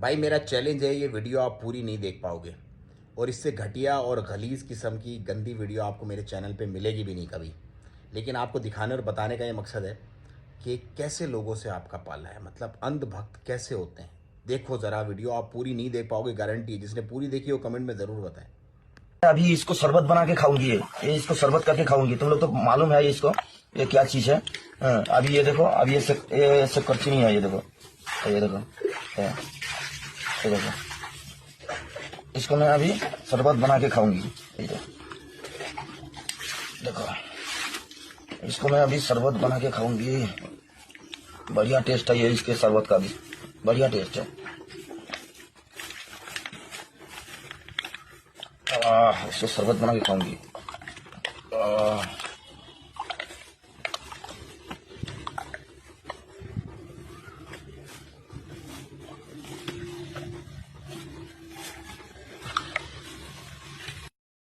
भाई मेरा चैलेंज है, ये वीडियो आप पूरी नहीं देख पाओगे और इससे घटिया और गलीज़ किस्म की गंदी वीडियो आपको मेरे चैनल पे मिलेगी भी नहीं कभी। लेकिन आपको दिखाने और बताने का ये मकसद है कि कैसे लोगों से आपका पाला है, मतलब अंधभक्त कैसे होते हैं। देखो ज़रा वीडियो, आप पूरी नहीं देख पाओगे, गारंटी। जिसने पूरी देखी हो कमेंट में ज़रूर बताएं। अभी इसको शरबत बना के खाऊंगी, ये इसको शरबत करके खाऊंगी। तुम लोग तो मालूम है इसको ये क्या चीज है। अभी ये देखो, अभी ये सब करची नहीं है। ये देखो, ये देखो, ये देखो, इसको मैं अभी शरबत बना के खाऊंगी। ये देखो, इसको मैं अभी शरबत बना के खाऊंगी। बढ़िया टेस्ट है ये इसके शरबत का भी, बढ़िया टेस्ट है। इसको शरबत बना के खाऊंगी।